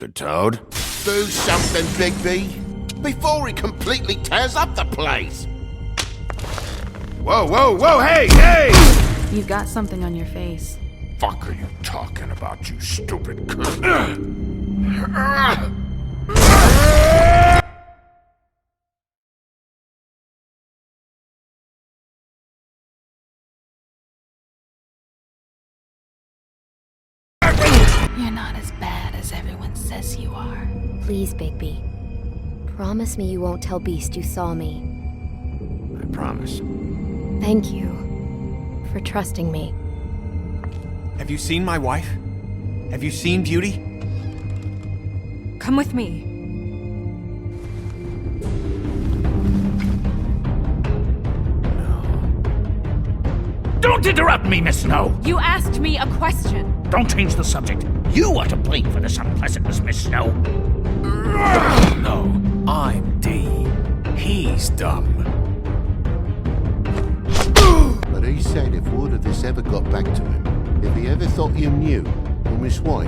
The toad? Do something, Bigby, before he completely tears up the place. Whoa, whoa, whoa, hey, hey! You've got something on your face. Fuck are you talking about, you stupid cunt? You're not as bad as everyone says you are. Please, Bigby. Promise me you won't tell Beast you saw me. I promise. Thank you for trusting me. Have you seen my wife? Have you seen Beauty? Come with me. Don't interrupt me, Miss Snow! You asked me a question. Don't change the subject. You are to blame for this unpleasantness, Miss Snow. No, I'm D. He's dumb. But he said if word of this ever got back to him, if he ever thought you knew, or Miss White,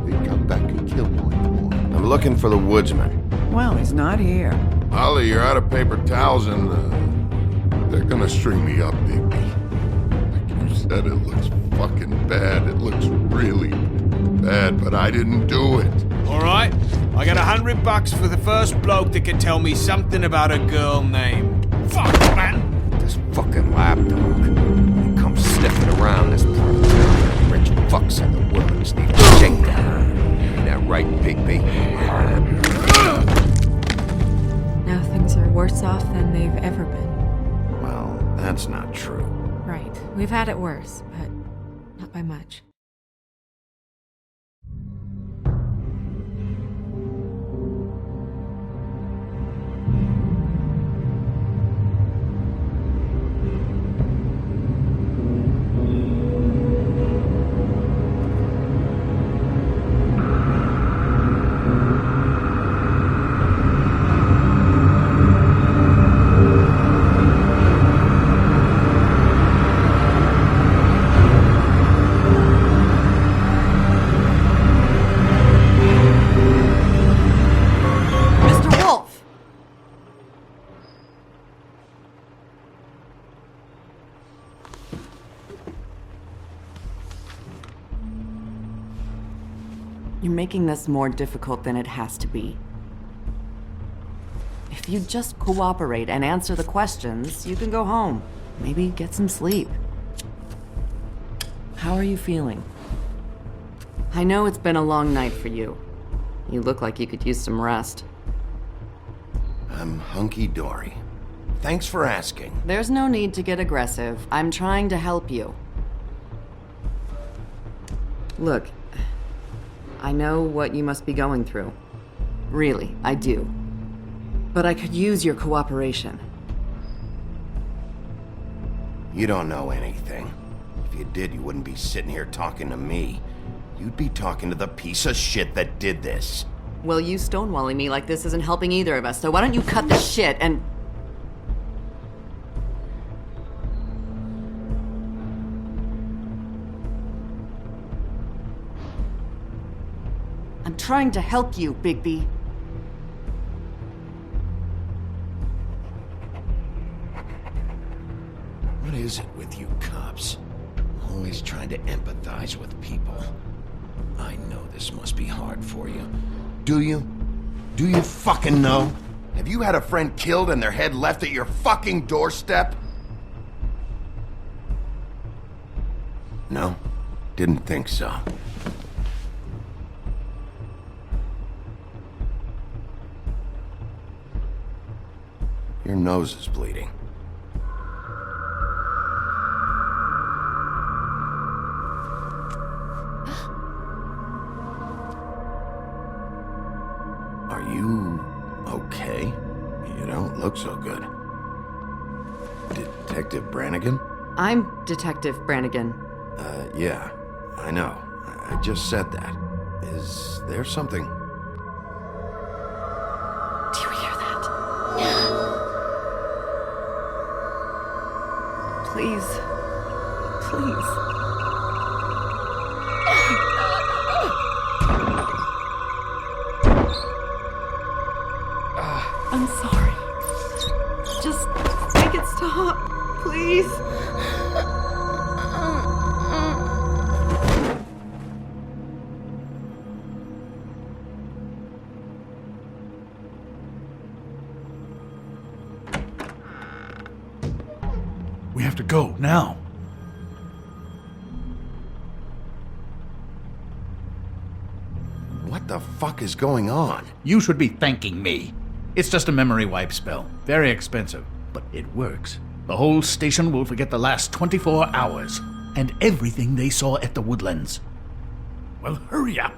he'd come back and kill my boy. I'm looking for the woodsman. Well, he's not here. Ollie, you're out of paper towels and they're gonna string me up, Bigby. Like you said, it looks fucking bad. It looks really bad, but I didn't do it. Alright, I got $100 for the first bloke that can tell me something about a girl named... Fuck, man! This fucking lapdog. He comes sniffing around this part of town. Rich fucks in the woods need a shakedown. Ain't that right, Bigby? Now things are worse off than they've ever been. Well, that's not true. Right. We've had it worse, but not by much. You're making this more difficult than it has to be. If you just cooperate and answer the questions, you can go home. Maybe get some sleep. How are you feeling? I know it's been a long night for you. You look like you could use some rest. I'm hunky-dory. Thanks for asking. There's no need to get aggressive. I'm trying to help you. Look, I know what you must be going through. Really, I do. But I could use your cooperation. You don't know anything. If you did, you wouldn't be sitting here talking to me. You'd be talking to the piece of shit that did this. Well, you stonewalling me like this isn't helping either of us, so why don't you cut the shit and... I'm trying to help you, Bigby. What is it with you cops? Always trying to empathize with people. I know this must be hard for you. Do you? Do you fucking know? Have you had a friend killed and their head left at your fucking doorstep? No? Didn't think so. Your nose is bleeding. Are you okay? You don't look so good. Detective Brannigan? I'm Detective Brannigan. Yeah, I know. I just said that. Is there something? Do you hear that? Please. Please. I'm sorry. Just make it stop, please. We have to go, now. What the fuck is going on? You should be thanking me. It's just a memory wipe spell. Very expensive, but it works. The whole station will forget the last 24 hours and everything they saw at the Woodlands. Well, hurry up.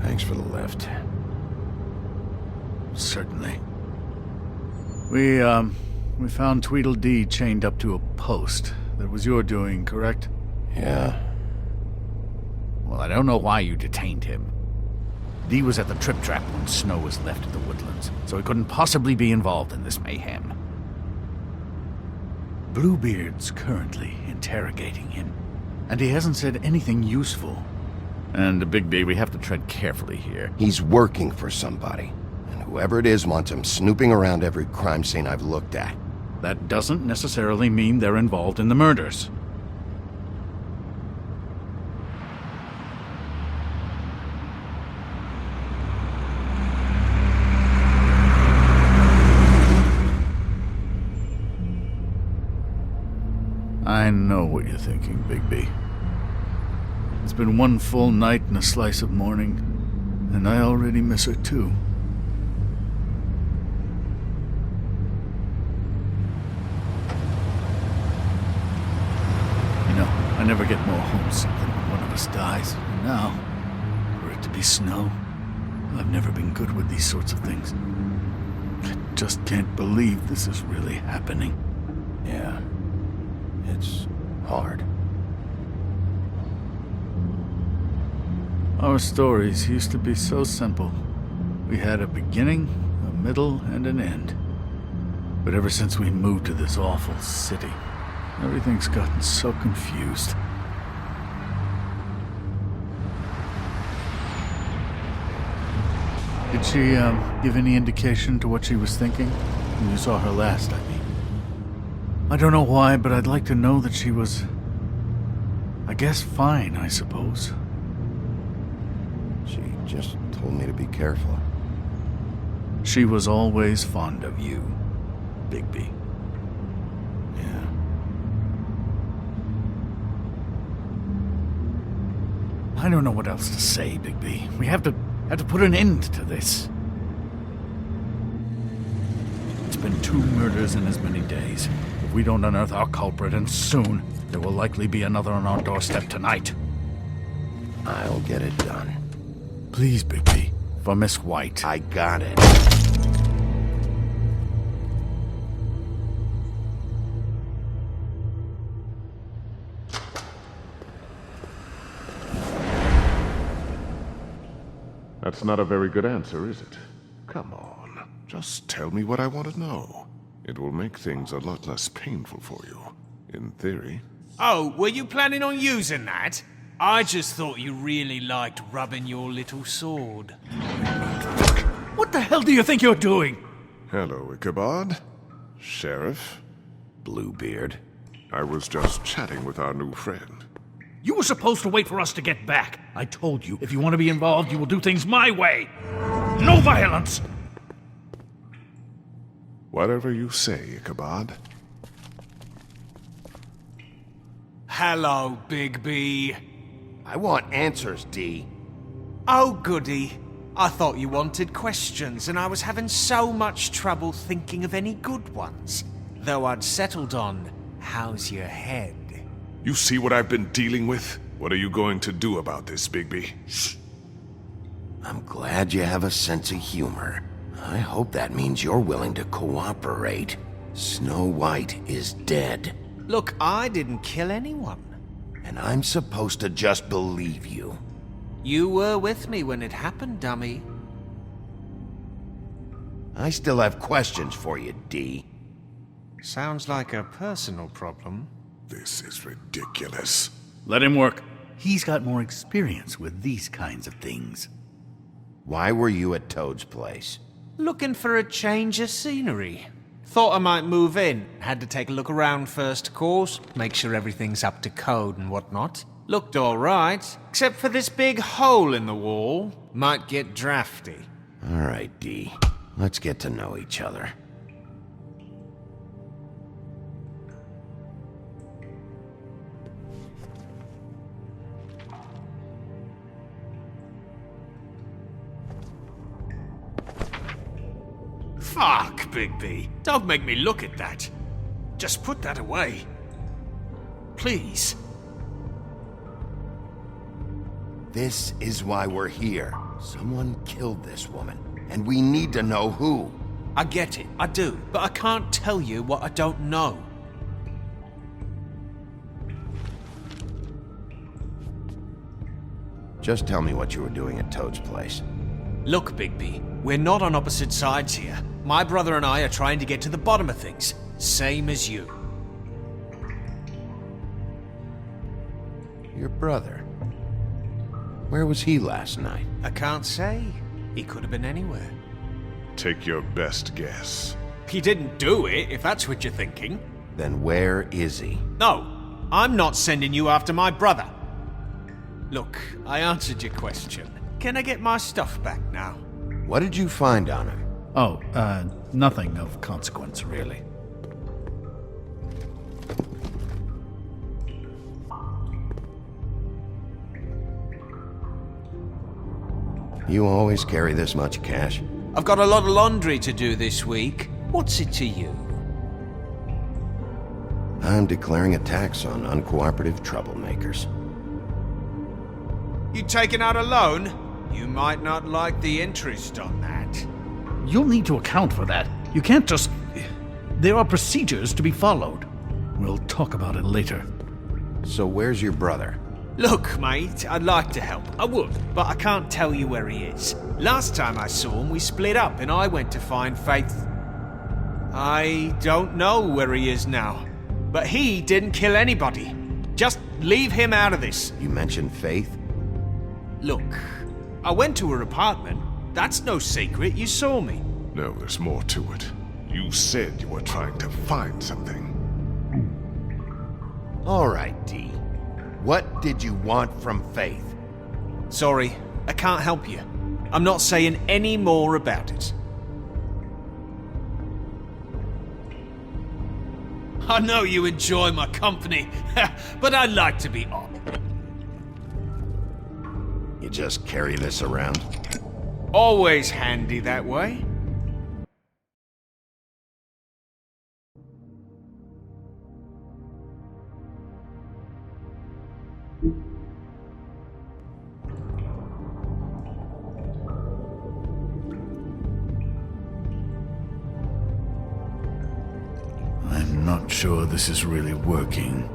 Thanks for the lift. Certainly. We found Tweedledee chained up to a post. That was your doing, correct? Yeah. Well, I don't know why you detained him. Dee was at the Trip Trap when Snow was left at the Woodlands, so he couldn't possibly be involved in this mayhem. Bluebeard's currently interrogating him, and he hasn't said anything useful. And Bigby, we have to tread carefully here. He's working for somebody. And whoever it is wants him snooping around every crime scene I've looked at. That doesn't necessarily mean they're involved in the murders. I know what you're thinking, Bigby. It's been one full night and a slice of morning, and I already miss her too. You know, I never get more homesick than when one of us dies. And now, for it to be Snow, I've never been good with these sorts of things. I just can't believe this is really happening. Yeah. It's hard. Our stories used to be so simple. We had a beginning, a middle, and an end. But ever since we moved to this awful city, everything's gotten so confused. Did she, give any indication to what she was thinking? When you saw her last, I mean. I don't know why, but I'd like to know that she was... I guess fine, I suppose. She just told me to be careful. She was always fond of you, Bigby. Yeah. I don't know what else to say, Bigby. We have to put an end to this. It's been 2 murders in as many days. If we don't unearth our culprit, and soon, there will likely be another on our doorstep tonight. I'll get it done. Please, Bigby, for Miss White. I got it. That's not a very good answer, is it? Come on, just tell me what I want to know. It will make things a lot less painful for you, in theory. Oh, were you planning on using that? I just thought you really liked rubbing your little sword. What the hell do you think you're doing? Hello, Ichabod. Sheriff. Bluebeard. I was just chatting with our new friend. You were supposed to wait for us to get back. I told you, if you want to be involved, you will do things my way. No violence! Whatever you say, Ichabod. Hello, Bigby. I want answers, D. Oh, goody. I thought you wanted questions, and I was having so much trouble thinking of any good ones. Though I'd settled on, how's your head? You see what I've been dealing with? What are you going to do about this, Bigby? Shh. I'm glad you have a sense of humor. I hope that means you're willing to cooperate. Snow White is dead. Look, I didn't kill anyone. And I'm supposed to just believe you. You were with me when it happened, dummy. I still have questions for you, D. Sounds like a personal problem. This is ridiculous. Let him work. He's got more experience with these kinds of things. Why were you at Toad's place? Looking for a change of scenery. Thought I might move in. Had to take a look around first, of course. Make sure everything's up to code and whatnot. Looked alright, except for this big hole in the wall. Might get drafty. Alright, D. Let's get to know each other. Fuck, Bigby. Don't make me look at that. Just put that away. Please. This is why we're here. Someone killed this woman, and we need to know who. I get it, I do, but I can't tell you what I don't know. Just tell me what you were doing at Toad's place. Look, Bigby, we're not on opposite sides here. My brother and I are trying to get to the bottom of things. Same as you. Your brother? Where was he last night? I can't say. He could have been anywhere. Take your best guess. He didn't do it, if that's what you're thinking. Then where is he? No, I'm not sending you after my brother. Look, I answered your question. Can I get my stuff back now? What did you find on him? Oh, nothing of consequence, really. You always carry this much cash? I've got a lot of laundry to do this week. What's it to you? I'm declaring a tax on uncooperative troublemakers. You taking out a loan? You might not like the interest on that. You'll need to account for that. You can't just... There are procedures to be followed. We'll talk about it later. So where's your brother? Look, mate, I'd like to help. I would, but I can't tell you where he is. Last time I saw him, we split up and I went to find Faith. I don't know where he is now. But he didn't kill anybody. Just leave him out of this. You mentioned Faith? Look, I went to her apartment. That's no secret, you saw me. No, there's more to it. You said you were trying to find something. All right, D. What did you want from Faith? Sorry, I can't help you. I'm not saying any more about it. I know you enjoy my company, but I like to be off. You just carry this around? Always handy that way. I'm not sure this is really working.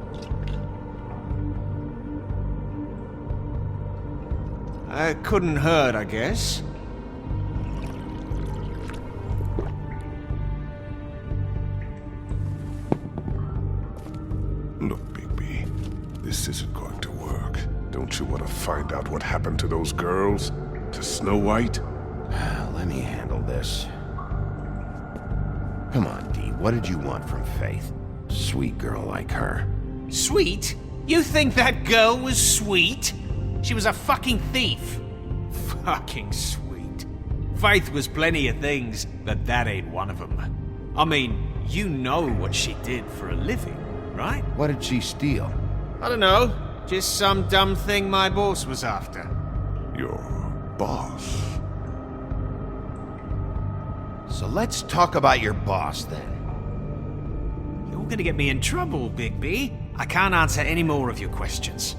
Couldn't hurt, I guess. Look, Bigby, this isn't going to work. Don't you want to find out what happened to those girls? To Snow White? Let me handle this. Come on, D. What did you want from Faith? Sweet girl like her. Sweet? You think that girl was sweet? She was a fucking thief. Fucking sweet. Faith was plenty of things, but that ain't one of them. I mean, you know what she did for a living, right? What did she steal? I don't know. Just some dumb thing my boss was after. You're boss. So let's talk about your boss then. You're gonna get me in trouble, Bigby. I can't answer any more of your questions.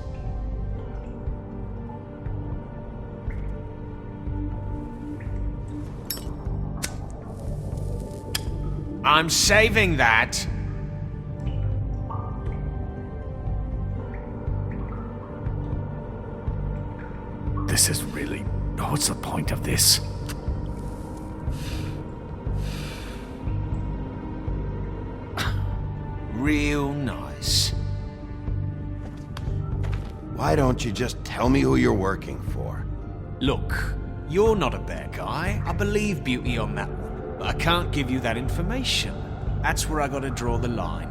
I'm saving that. This is really... What's the point of this? Real nice. Why don't you just tell me who you're working for? Look, you're not a bad guy. I believe Beauty on that one. But I can't give you that information. That's where I gotta draw the line.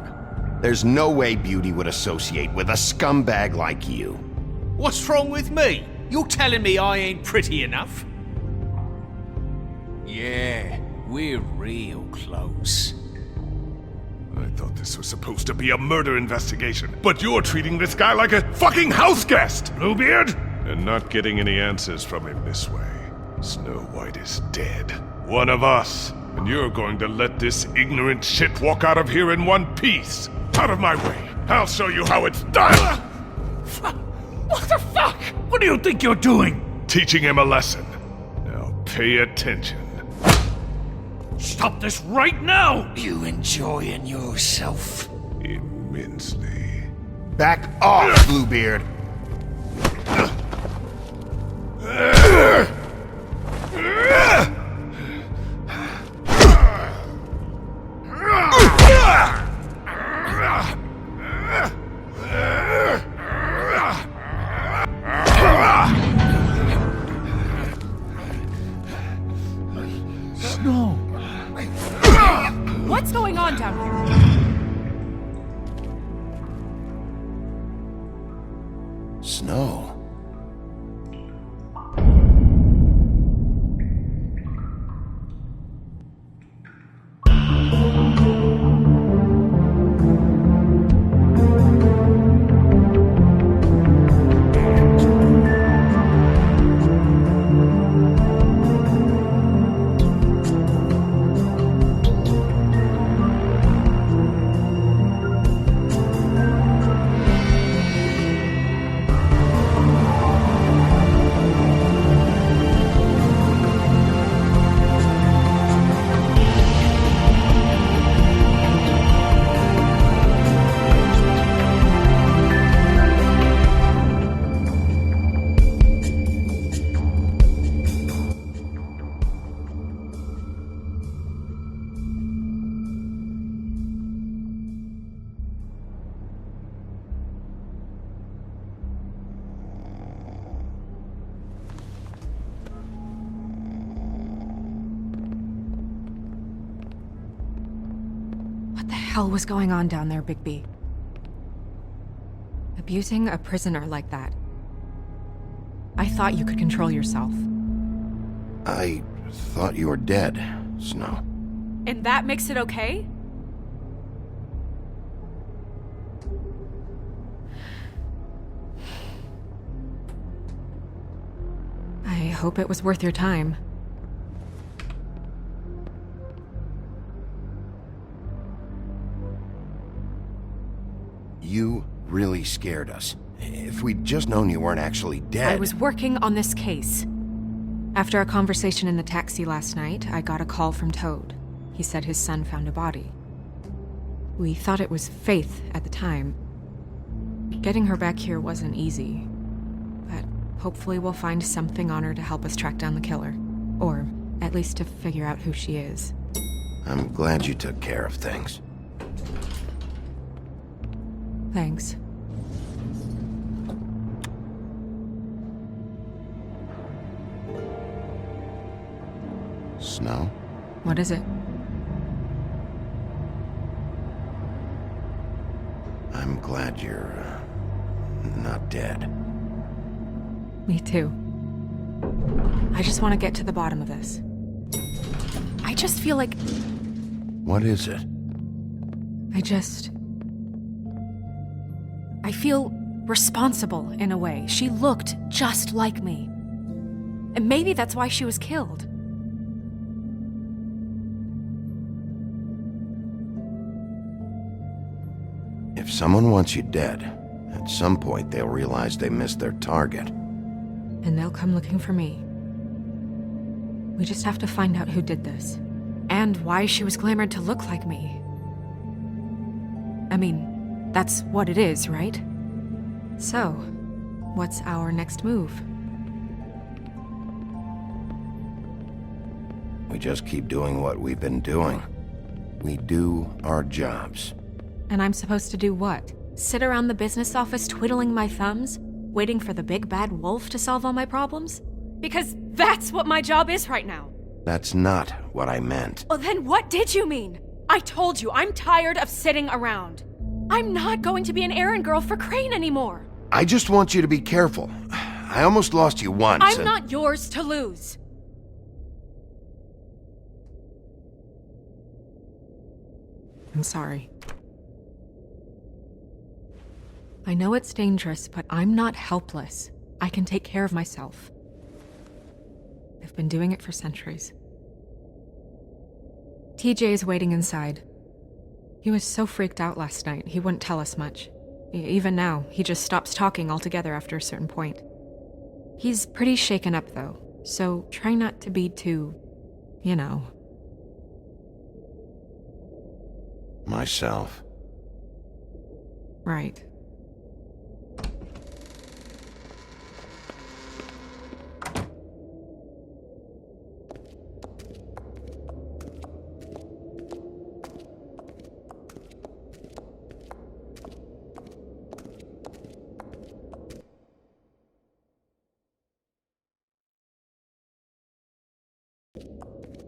There's no way Beauty would associate with a scumbag like you. What's wrong with me? You're telling me I ain't pretty enough? Yeah, we're real close. I thought this was supposed to be a murder investigation, but you're treating this guy like a fucking house guest, Bluebeard! And not getting any answers from him this way. Snow White is dead. One of us. And you're going to let this ignorant shit walk out of here in one piece. Out of my way. I'll show you how it's done! What the fuck? What do you think you're doing? Teaching him a lesson. Now pay attention. Stop this right now! You enjoying yourself? Immensely. Back off, Bluebeard! Snow! What's going on down here? Snow. What the hell was going on down there, Bigby? Abusing a prisoner like that. I thought you could control yourself. I thought you were dead, Snow. And that makes it okay? I hope it was worth your time. You really scared us. If we'd just known you weren't actually dead... I was working on this case. After a conversation in the taxi last night, I got a call from Toad. He said his son found a body. We thought it was Faith at the time. Getting her back here wasn't easy. But hopefully we'll find something on her to help us track down the killer. Or at least to figure out who she is. I'm glad you took care of things. Thanks. Snow? What is it? I'm glad you're, not dead. Me too. I just want to get to the bottom of this. I just feel like... What is it? I feel responsible in a way. She looked just like me. And maybe that's why she was killed. If someone wants you dead, at some point they'll realize they missed their target. And they'll come looking for me. We just have to find out who did this. And why she was glamored to look like me. I mean, that's what it is, right? So, what's our next move? We just keep doing what we've been doing. We do our jobs. And I'm supposed to do what? Sit around the business office twiddling my thumbs, waiting for the big bad wolf to solve all my problems? Because that's what my job is right now. That's not what I meant. Well, then what did you mean? I told you, I'm tired of sitting around. I'm not going to be an errand girl for Crane anymore. I just want you to be careful. I almost lost you once. I'm not yours to lose. I'm sorry. I know it's dangerous, but I'm not helpless. I can take care of myself. I've been doing it for centuries. TJ is waiting inside. He was so freaked out last night, he wouldn't tell us much. Even now, he just stops talking altogether after a certain point. He's pretty shaken up, though, so try not to be too, you know. Myself. Right.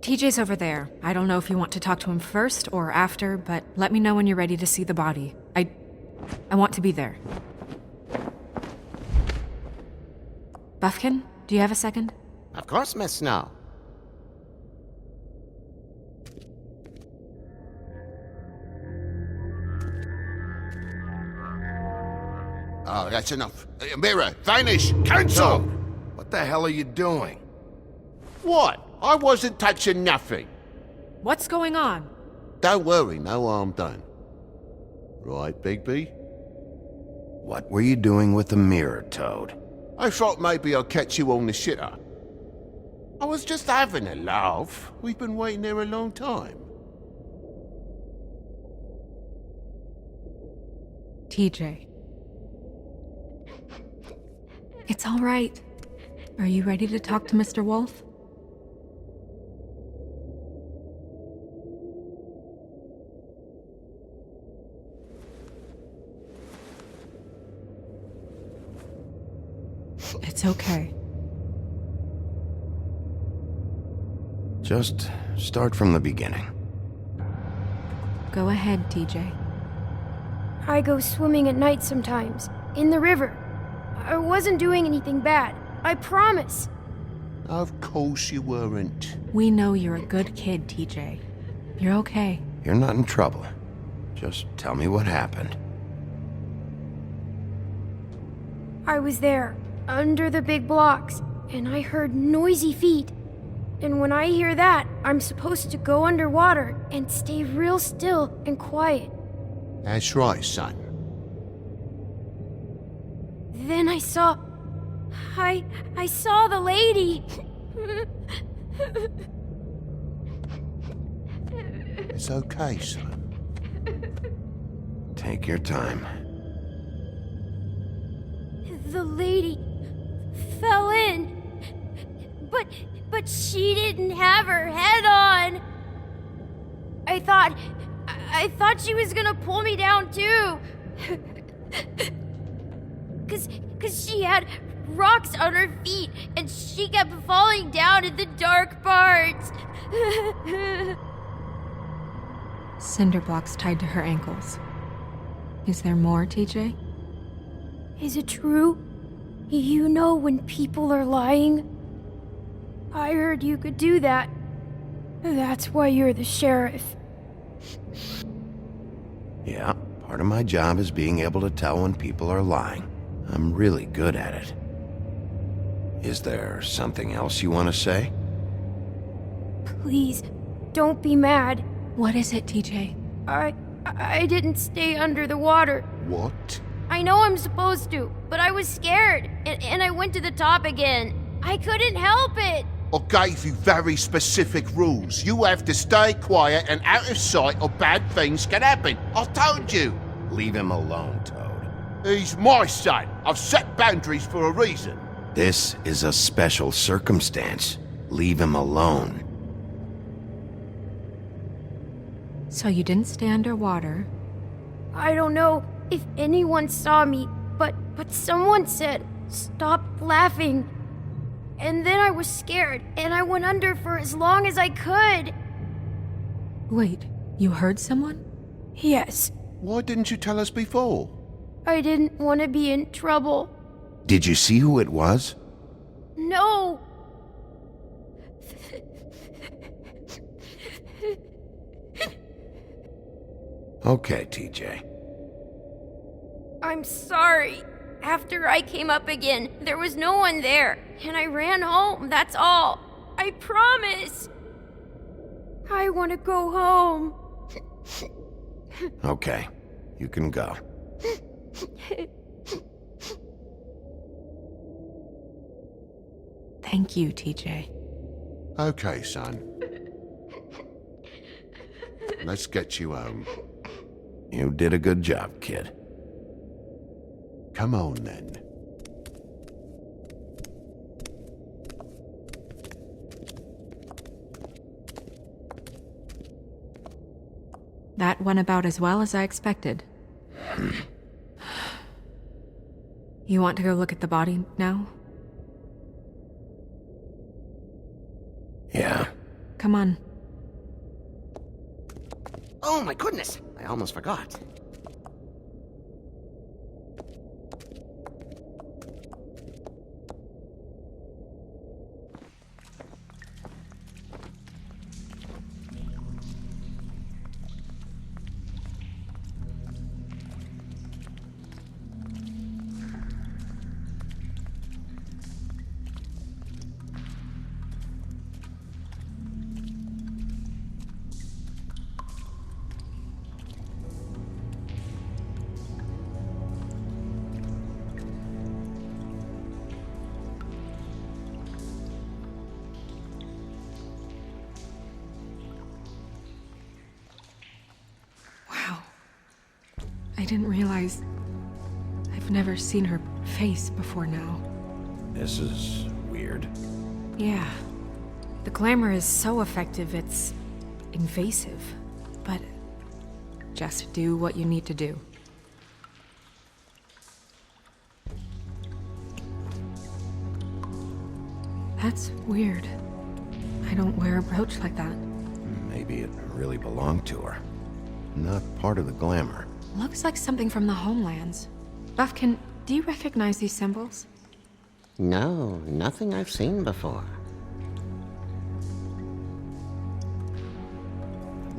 TJ's over there. I don't know if you want to talk to him first or after, but let me know when you're ready to see the body. I want to be there. Buffkin, do you have a second? Of course, Miss Snow. Oh, that's enough. Mira, vanish! Cancel! What the hell are you doing? What? I wasn't touching nothing. What's going on? Don't worry, no harm done. Right, Bigby? What were you doing with the mirror, Toad? I thought maybe I'd catch you on the shitter. I was just having a laugh. We've been waiting there a long time. TJ. It's all right. Are you ready to talk to Mr. Wolf? It's okay. Just start from the beginning. Go ahead, TJ. I go swimming at night sometimes, in the river. I wasn't doing anything bad, I promise. Of course you weren't. We know you're a good kid, TJ. You're okay. You're not in trouble. Just tell me what happened. I was there, under the big blocks, and I heard noisy feet. And when I hear that, I'm supposed to go underwater and stay real still and quiet. That's right, son. Then I saw the lady. It's okay, son. Take your time. The lady fell in. But she didn't have her head on. I thought she was gonna pull me down too. Cause she had rocks on her feet and she kept falling down in the dark parts. Cinder blocks tied to her ankles. Is there more, TJ? Is it true? You know when people are lying? I heard you could do that. That's why you're the sheriff. Yeah, part of my job is being able to tell when people are lying. I'm really good at it. Is there something else you want to say? Please, don't be mad. What is it, TJ? I didn't stay under the water. What? I know I'm supposed to, but I was scared, and I went to the top again. I couldn't help it. I gave you very specific rules. You have to stay quiet and out of sight or bad things can happen. I told you. Leave him alone, Toad. He's my son. I've set boundaries for a reason. This is a special circumstance. Leave him alone. So you didn't stay underwater. I don't know if anyone saw me, but someone said, "Stop laughing." And then I was scared, and I went under for as long as I could. Wait, you heard someone? Yes, Why didn't you tell us before? I didn't want to be in trouble. Did you see who it was? No! Okay, TJ. I'm sorry. After I came up again, there was no one there, and I ran home, that's all. I promise. I want to go home. Okay, you can go. Thank you, TJ. Okay, son. Let's get you home. You did a good job, kid. Come on, then. That went about as well as I expected. You want to go look at the body now? Yeah. Come on. Oh my goodness! I almost forgot. I didn't realize I've never seen her face before now. This is weird. Yeah. The glamour is so effective, it's invasive. But just do what you need to do. That's weird. I don't wear a brooch like that. Maybe it really belonged to her. Not part of the glamour. Looks like something from the homelands. Buffkin, do you recognize these symbols? No, nothing I've seen before.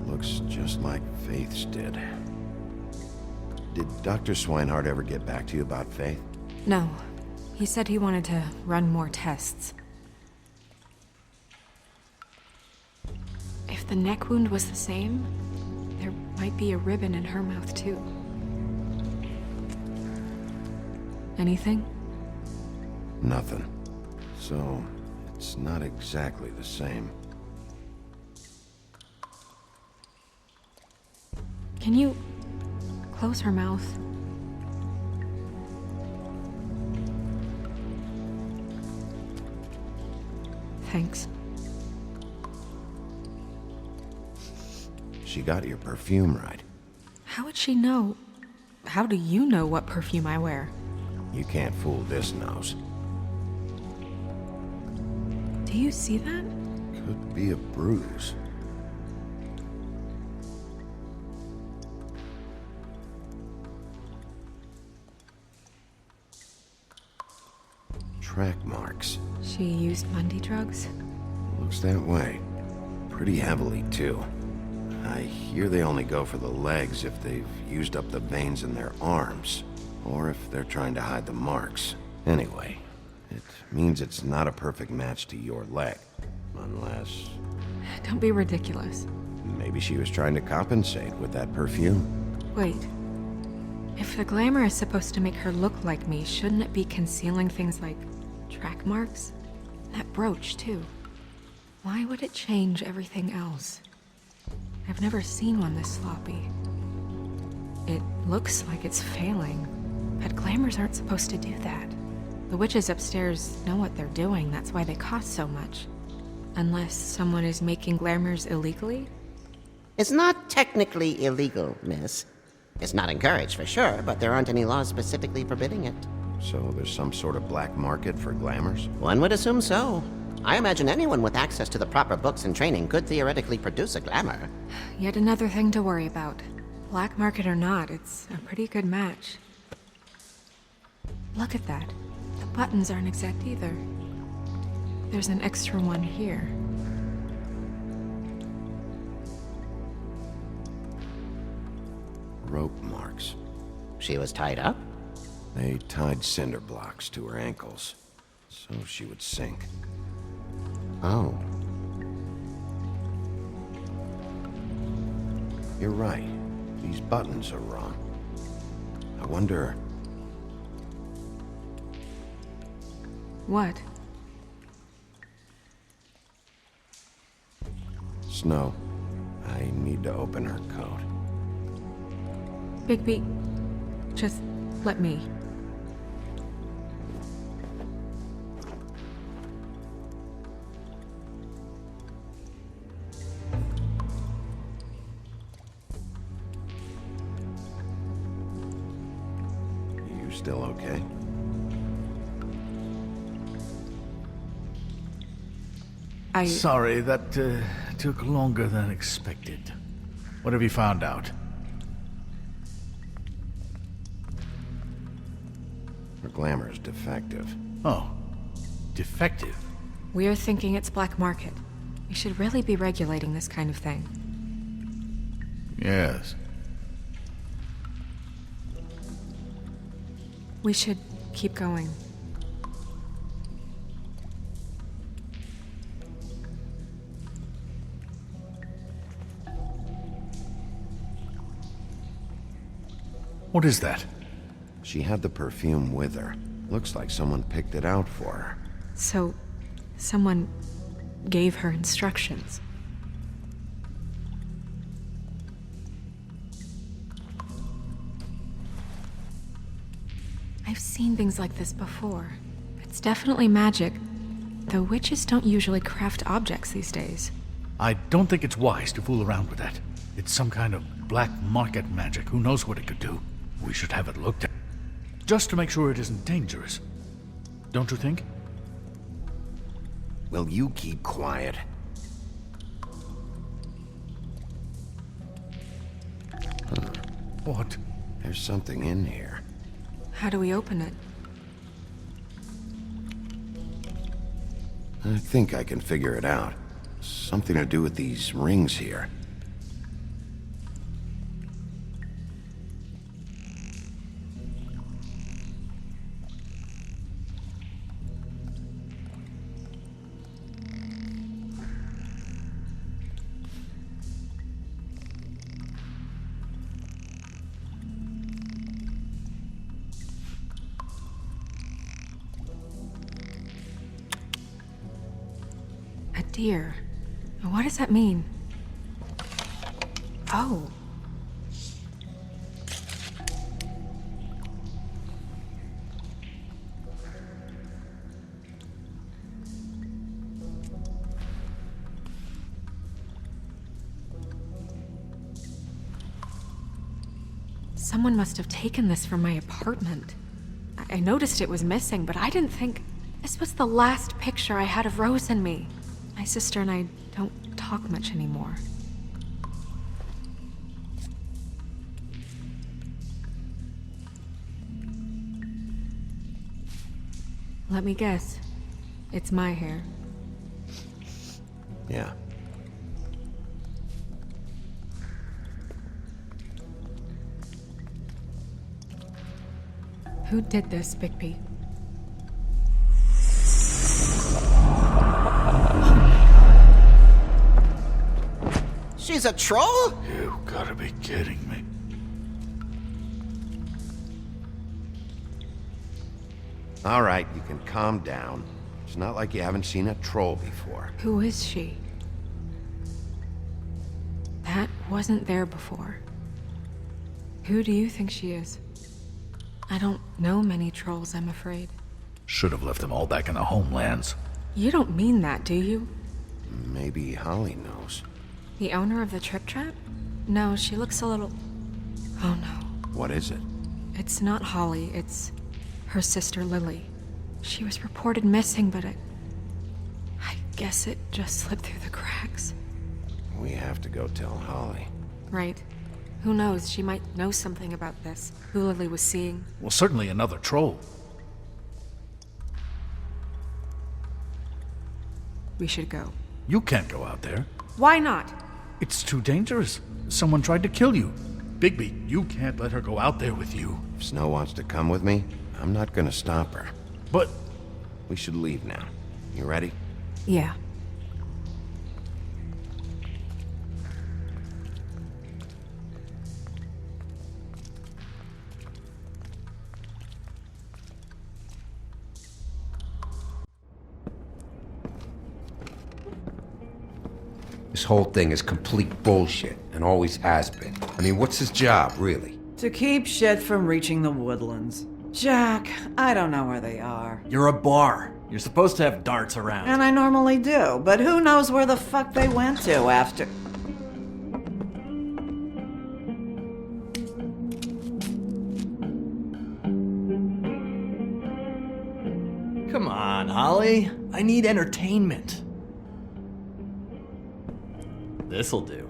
Looks just like Faith's did. Did Dr. Swinehart ever get back to you about Faith? No. He said he wanted to run more tests. If the neck wound was the same, there might be a ribbon in her mouth, too. Anything? Nothing. So, it's not exactly the same. Can you close her mouth? Thanks. She got your perfume right. How would she know? How do you know what perfume I wear? You can't fool this nose. Do you see that? Could be a bruise. Track marks. She used Mundy drugs? Looks that way. Pretty heavily, too. I hear they only go for the legs if they've used up the veins in their arms, or if they're trying to hide the marks. Anyway, it Means it's not a perfect match to your leg. Unless... Don't be ridiculous. maybe she was trying to compensate with that perfume. Wait. If the glamour is supposed to make her look like me, shouldn't it be concealing things like track marks? That brooch, too. Why would it change everything else? I've never seen one this sloppy. It looks like it's failing, but glamours aren't supposed to do that. The witches upstairs know what they're doing, that's why they cost so much. Unless someone is making glamours illegally? It's not technically illegal, miss. It's not encouraged for sure, but there aren't any laws specifically forbidding it. So there's some sort of black market for glamours? One would assume so. I imagine anyone with access to the proper books and training could theoretically produce a glamour. Yet another thing to worry about. Black market or not, it's a pretty good match. Look at that. The buttons aren't exact either. There's an extra one here. Rope marks. She was tied up? They tied cinder blocks to her ankles, so she would sink. Oh. You're right. These buttons are wrong. I wonder... What? Snow, I need to open her coat. Bigby, just let me. You still okay? Sorry, that took longer than expected. What have you found out? Her glamour is defective. Oh, defective? We're thinking it's black market. We should really be regulating this kind of thing. Yes. We should keep going. What is that? She had the perfume with her. Looks like someone picked it out for her. So, someone gave her instructions. I've seen things like this before. It's definitely magic, though witches don't usually craft objects these days. I don't think it's wise to fool around with that. It's some kind of black market magic. Who knows what it could do? We should have it looked at. Just to make sure it isn't dangerous. Don't you think? Will you keep quiet? What? There's something in here. How do we open it? I think I can figure it out. Something to do with these rings here. A deer. What does that mean? Oh. Someone must have taken this from my apartment. I noticed it was missing, but I didn't think this was the last picture I had of Rose and me. My sister and I don't talk much anymore. Let me guess. It's my hair. Yeah. Who did this, Bigby? Holly's a troll? You gotta be kidding me. All right, you can calm down. It's not like you haven't seen a troll before. Who is she? That wasn't there before. Who do you think she is? I don't know many trolls, I'm afraid. Should have left them all back in the homelands. You don't mean that, do you? Maybe Holly knows. The owner of the Trip Trap? No, she looks a little... Oh no. What is it? It's not Holly, it's her sister Lily. She was reported missing, but I guess it just slipped through the cracks. We have to go tell Holly. Right. Who knows, she might know something about this. Who Lily was seeing. Well, certainly another troll. We should go. You can't go out there. Why not? It's too dangerous. Someone tried to kill you. Bigby, you can't let her go out there with you. If Snow wants to come with me, I'm not gonna stop her. But... We should leave now. You ready? Yeah. This whole thing is complete bullshit, and always has been. I mean, what's his job, really? To keep shit from reaching the woodlands. Jack, I don't know where they are. You're a bar. You're supposed to have darts around. And I normally do, but who knows where the fuck they went to after... Come on, Holly. I need entertainment. This'll do.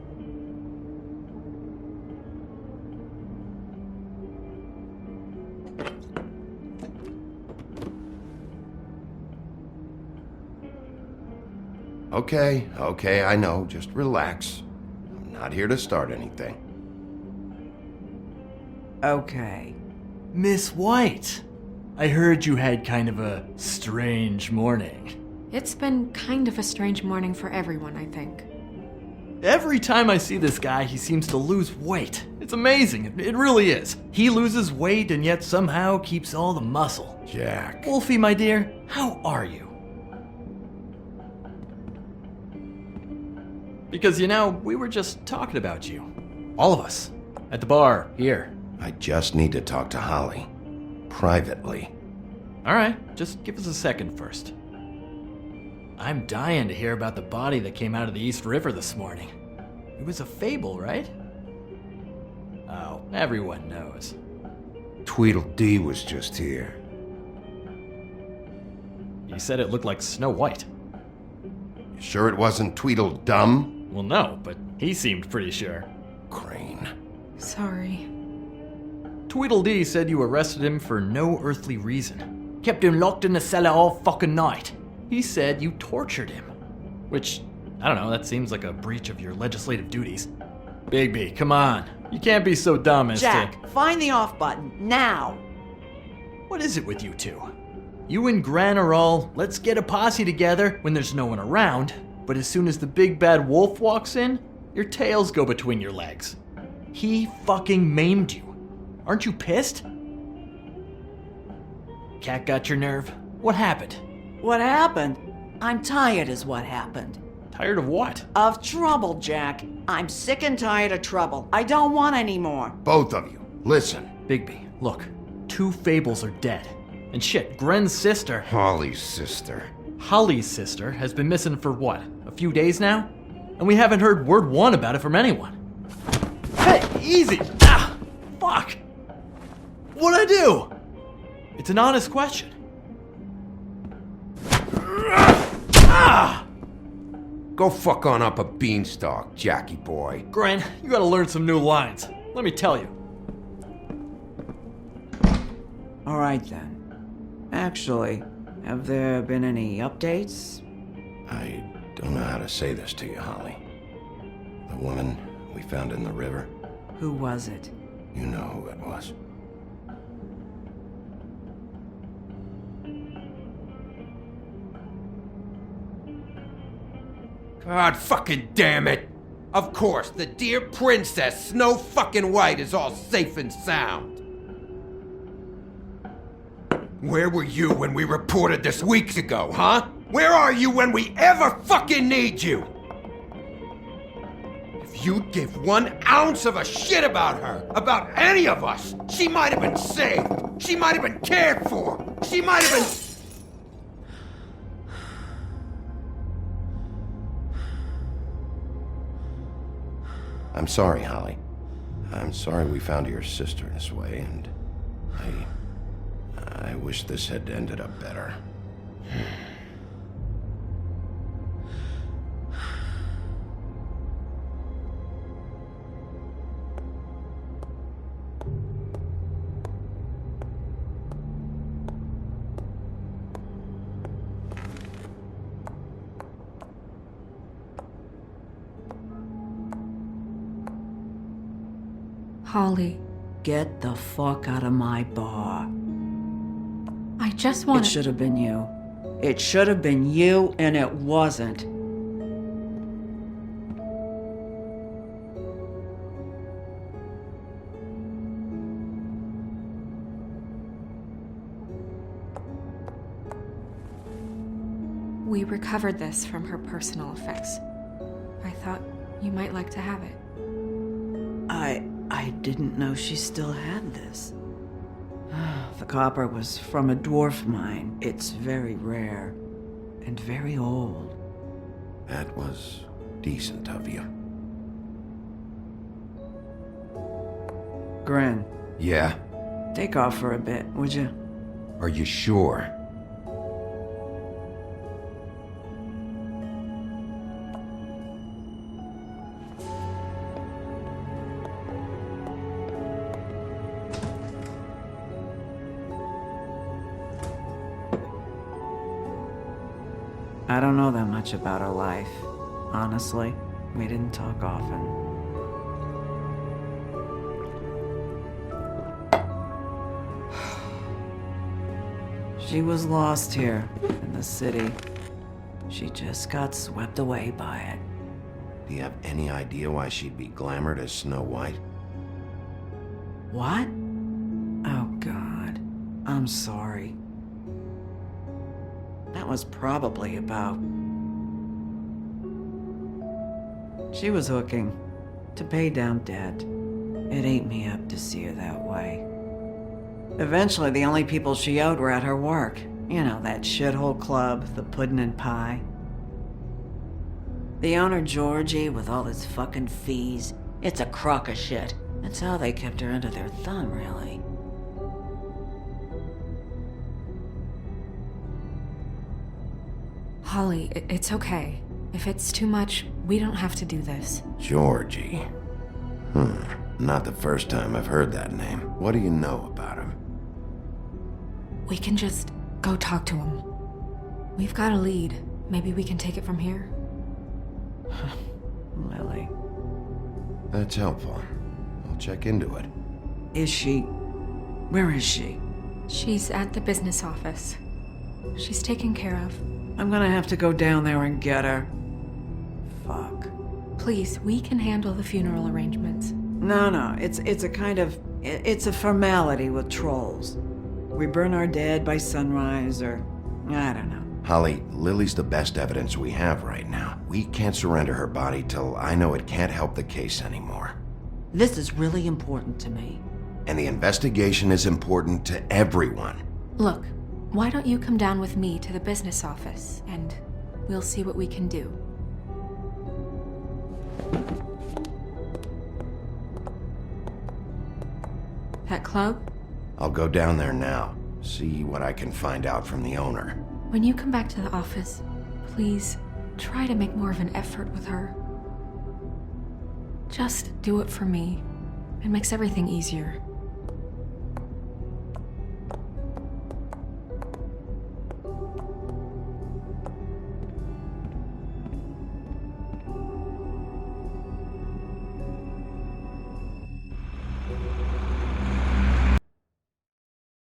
Okay, I know. Just relax. I'm not here to start anything. Okay. Miss White, I heard you had kind of a strange morning. It's been kind of a strange morning for everyone, I think. Every time I see this guy, he seems to lose weight. It's amazing. It really is. He loses weight and yet somehow keeps all the muscle. Jack. Wolfie, my dear, how are you? Because, you know, we were just talking about you. All of us. At the bar, here. I just need to talk to Holly. Privately. Alright, just give us a second first. I'm dying to hear about the body that came out of the East River this morning. It was a fable, right? Oh, everyone knows. Tweedledee was just here. You said it looked like Snow White. You sure it wasn't Tweedledum? Well, no, but he seemed pretty sure. Crane. Sorry. Tweedledee said you arrested him for no earthly reason. Kept him locked in the cellar all fucking night. He said you tortured him. Which, I don't know, that seems like a breach of your legislative duties. Bigby, come on. You can't be so dumb as Jack, find the off button, now! What is it with you two? You and Gran are all, let's get a posse together when there's no one around, but as soon as the big bad wolf walks in, your tails go between your legs. He fucking maimed you. Aren't you pissed? Cat got your nerve? What happened? What happened? I'm tired is what happened. Tired of what? Of trouble, Jack. I'm sick and tired of trouble. I don't want any more. Both of you, listen. Bigby, look. 2 fables are dead. And shit, Gren's sister... Holly's sister. Holly's sister has been missing for what? A few days now? And we haven't heard word one about it from anyone. Hey, easy! Ah! Fuck! What'd I do? It's an honest question. Ah! Go fuck on up a beanstalk, Jackie boy. Gren, you gotta learn some new lines. Let me tell you. Alright then. Actually, have there been any updates? I don't know how to say this to you, Holly. The woman we found in the river. Who was it? You know who it was. God fucking damn it! Of course, the dear Princess Snow fucking White is all safe and sound. Where were you when we reported this weeks ago, huh? Where are you when we ever fucking need you? If you'd give 1 ounce of a shit about her, about any of us, she might have been saved. She might have been cared for. She might have been... I'm sorry, Holly. I'm sorry we found your sister this way, and I wish this had ended up better. Holly, Get the fuck out of my bar. I just want It should have been you. It should have been you, and it wasn't. We recovered this from her personal effects. I thought you might like to have it. I didn't know she still had this. The copper was from a dwarf mine. It's very rare and very old. That was decent of you. Gren, Yeah? take off for a bit, would you? Are you sure? I don't know that much about her life. Honestly, we didn't talk often. She was lost here in the city. She just got swept away by it. Do you have any idea why she'd be glamored as Snow White? What? Oh, God. I'm sorry. That was probably about... She was hooking to pay down debt. It ate me up to see her that way. Eventually, the only people she owed were at her work. You know, that shithole club, the Puddin' and Pie. The owner, Georgie, with all his fucking fees, it's a crock of shit. That's how they kept her under their thumb, really. Holly, it's okay. If it's too much, we don't have to do this. Georgie. Not the first time I've heard that name. What do you know about him? We can just go talk to him. We've got a lead. Maybe we can take it from here. Lily. That's helpful. I'll check into it. Is she... Where is she? She's at the business office. She's taken care of. I'm gonna have to go down there and get her. Fuck. Please, we can handle the funeral arrangements. No, it's a kind of... It's a formality with trolls. We burn our dead by sunrise, or... I don't know. Holly, Lily's the best evidence we have right now. We can't surrender her body till I know it can't help the case anymore. This is really important to me. And the investigation is important to everyone. Look, why don't you come down with me to the business office, and we'll see what we can do. That club? I'll go down there now, see what I can find out from the owner. When you come back to the office, please try to make more of an effort with her. Just do it for me. It makes everything easier.